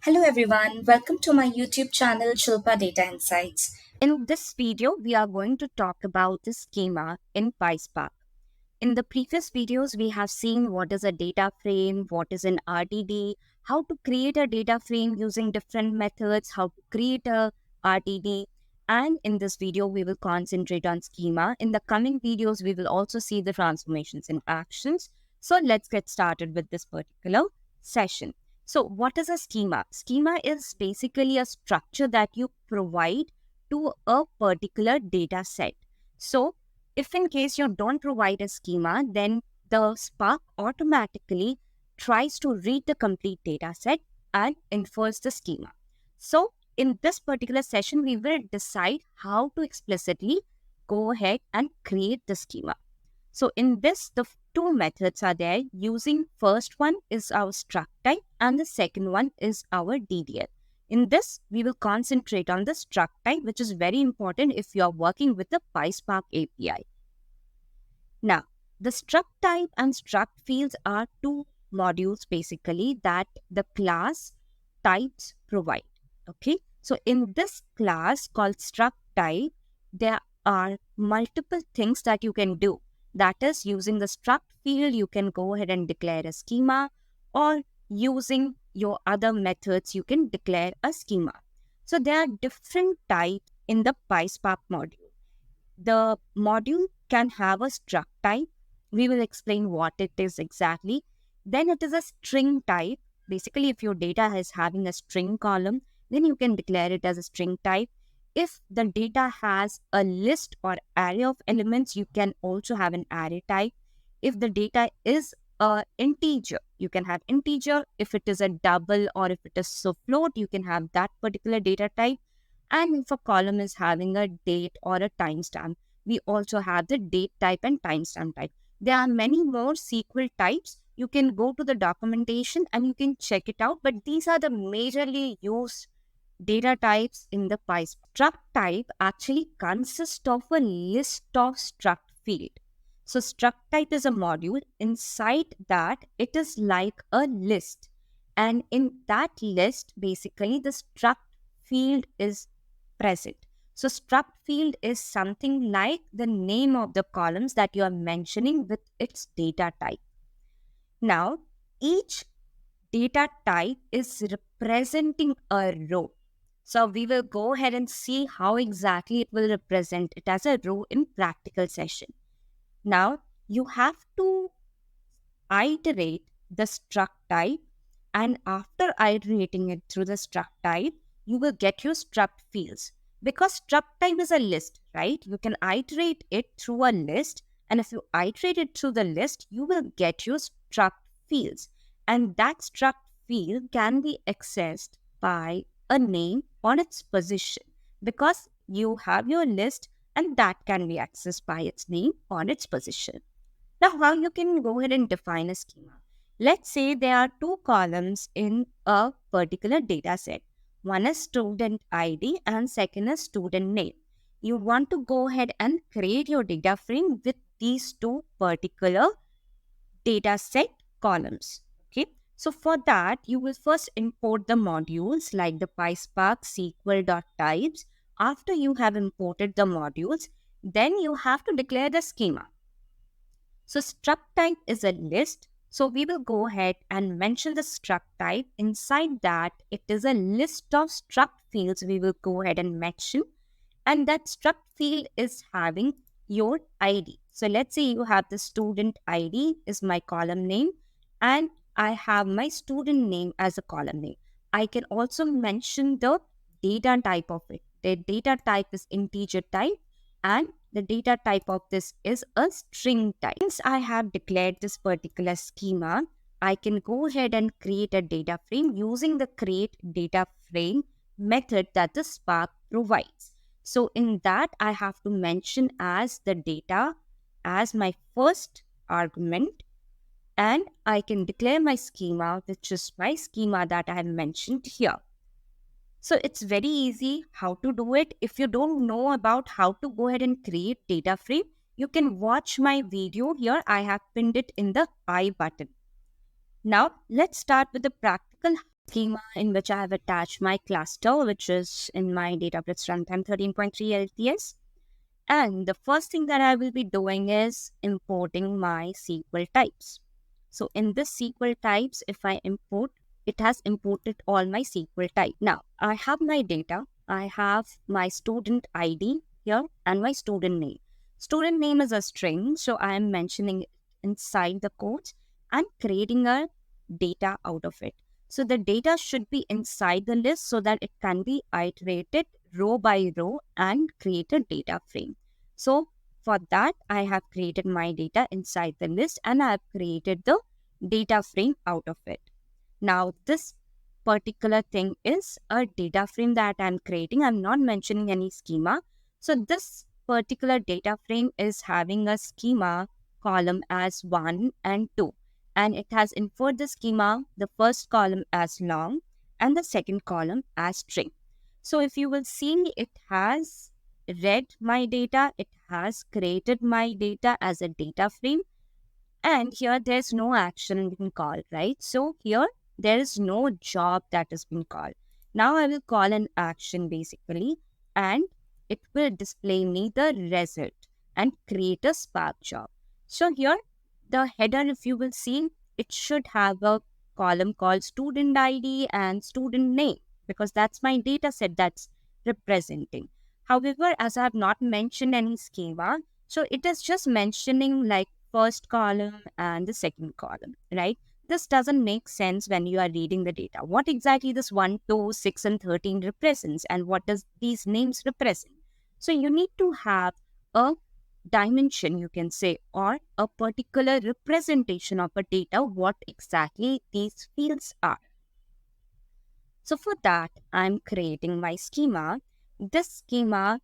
Hello everyone, welcome to my YouTube channel Shilpa Data Insights. In this video, we are going to talk about the schema in PySpark. In the previous videos, we have seen what is a data frame, what is an RDD, how to create a data frame using different methods, how to create a RDD. And in this video, we will concentrate on schema. In the coming videos, we will also see the transformations in actions. So let's get started with this particular session. So what is a schema? Schema is basically a structure that you provide to a particular data set. So if in case you don't provide a schema, then the Spark automatically tries to read the complete data set and infers the schema. So in this particular session, we will decide how to explicitly go ahead and create the schema. So in this, the two methods are there. Using first one is our StructType and the second one is our DDL. In this, we will concentrate on the StructType, which is very important if you are working with the PySpark API. Now, the StructType and StructFields are two modules basically that the class types provide. Okay, so in this class called StructType, there are multiple things that you can do. That is, using the struct field, you can go ahead and declare a schema, or using your other methods, you can declare a schema. So there are different types in the PySpark module. The module can have a struct type. We will explain what it is exactly. Then it is a string type. Basically, if your data is having a string column, then you can declare it as a string type. If the data has a list or array of elements, you can also have an array type. If the data is an integer, you can have integer. If it is a double or if it is a float, you can have that particular data type. And if a column is having a date or a timestamp, we also have the date type and timestamp type. There are many more SQL types. You can go to the documentation and you can check it out. But these are the majorly used data types in the PySpark. Struct type actually consists of a list of struct field. So struct type is a module. Inside that, it is like a list. And in that list, basically the struct field is present. So struct field is something like the name of the columns that you are mentioning with its data type. Now, each data type is representing a row. So we will go ahead and see how exactly it will represent it as a row in practical session. Now, you have to iterate the struct type, and after iterating it through the struct type, you will get your struct fields. Because struct type is a list, right? You can iterate it through a list, and if you iterate it through the list, you will get your struct fields. And that struct field can be accessed by a name on its position, because you have your list and that can be accessed by its name on its position. Now, how you can go ahead and define a schema? Let's say there are two columns in a particular data set. One is student ID and second is student name. You want to go ahead and create your data frame with these two particular data set columns. Okay. So for that, you will first import the modules like the PySpark SQL.types. After you have imported the modules, then you have to declare the schema. So struct type is a list. So we will go ahead and mention the struct type. Inside that, it is a list of struct fields we will go ahead and mention. And that struct field is having your ID. So let's say you have the student ID is my column name, and I have my student name as a column name. I can also mention the data type of it. The data type is integer type, and the data type of this is a string type. Since I have declared this particular schema, I can go ahead and create a data frame using the create data frame method that the Spark provides. So in that, I have to mention as the data as my first argument, and I can declare my schema, which is my schema that I have mentioned here. So it's very easy how to do it. If you don't know about how to go ahead and create data frame, you can watch my video here. I have pinned it in the I button. Now let's start with the practical schema in which I have attached my cluster, which is in my Databricks runtime 13.3 LTS. And the first thing that I will be doing is importing my SQL types. So in this SQL types, if I import, it has imported all my SQL type. Now I have my data. I have my student ID here and my student name. Student name is a string, so I am mentioning it inside the code and creating a data out of it. So the data should be inside the list so that it can be iterated row by row and create a data frame. So for that, I have created my data inside the list and I have created the data frame out of it. Now this particular thing is a data frame that I'm creating. I'm not mentioning any schema. So this particular data frame is having a schema column as 1 and 2. And it has inferred the schema, the first column as long and the second column as string. So if you will see, it has read my data, it has created my data as a data frame, and here there's no action being called, right? So here there is no job that has been called. Now I will call an action basically, and it will display me the result and create a Spark job. So here the header, if you will see, it should have a column called student ID and student name because that's my data set that's representing. However, as I have not mentioned any schema, so it is just mentioning like first column and the second column, right? This doesn't make sense when you are reading the data. What exactly this 1, 2, 6, and 13 represents and what does these names represent? So you need to have a dimension, you can say, or a particular representation of a data, what exactly these fields are. So for that, I'm creating my schema. This schema,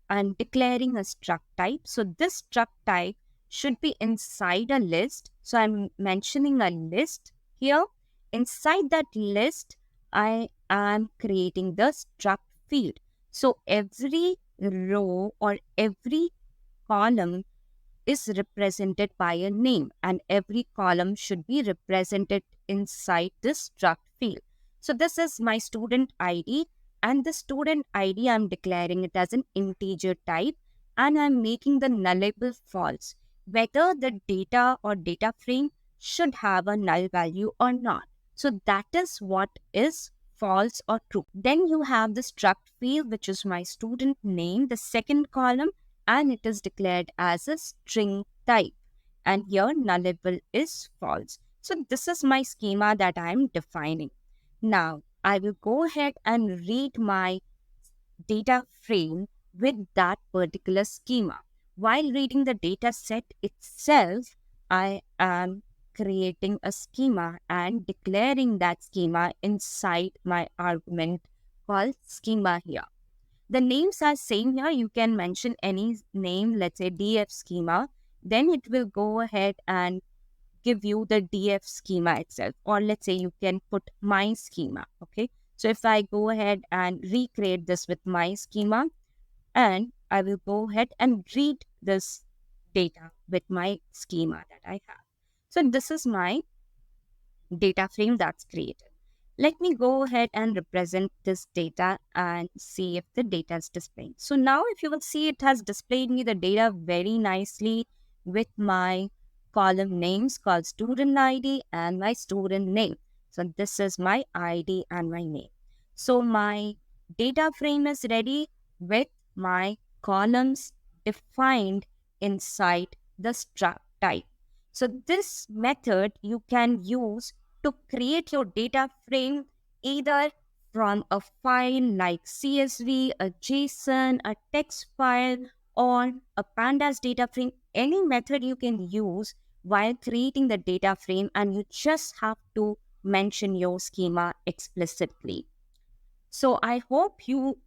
I'm declaring a struct type. So this struct type should be inside a list. So I'm mentioning a list here. Inside that list, I am creating the struct field. So every row or every column is represented by a name and every column should be represented inside this struct field. So this is my student ID and the student ID I'm declaring it as an integer type and I'm making the nullable false, whether the data or data frame should have a null value or not. So that is what is false or true. Then you have the struct field, which is my student name, the second column, and it is declared as a string type. And here nullable is false. So this is my schema that I am defining. Now I will go ahead and read my data frame with that particular schema. While reading the data set itself, I am creating a schema and declaring that schema inside my argument called schema here. The names are same here. You can mention any name, let's say DF schema. Then it will go ahead and give you the DF schema itself. Or let's say you can put my schema. Okay. So if I go ahead and recreate this with my schema, and I will go ahead and read this data with my schema that I have. So this is my data frame that's created. Let me go ahead and represent this data and see if the data is displayed. So now if you will see, it has displayed me the data very nicely with my column names called student ID and my student name. So this is my ID and my name. So my data frame is ready with my columns defined inside the struct type. So this method you can use to create your data frame either from a file like CSV, a JSON, a text file, or a pandas data frame. Any method you can use while creating the data frame, and you just have to mention your schema explicitly. So I hope you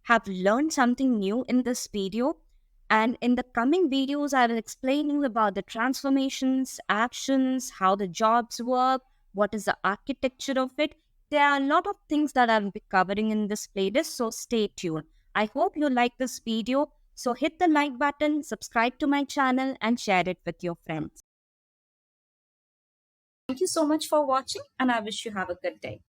have learned something new in this video. And in the coming videos, I will explain you about the transformations, actions, how the jobs work, what is the architecture of it. There are a lot of things that I'll be covering in this playlist, so stay tuned. I hope you like this video. So hit the like button, subscribe to my channel, and share it with your friends. Thank you so much for watching, and I wish you have a good day.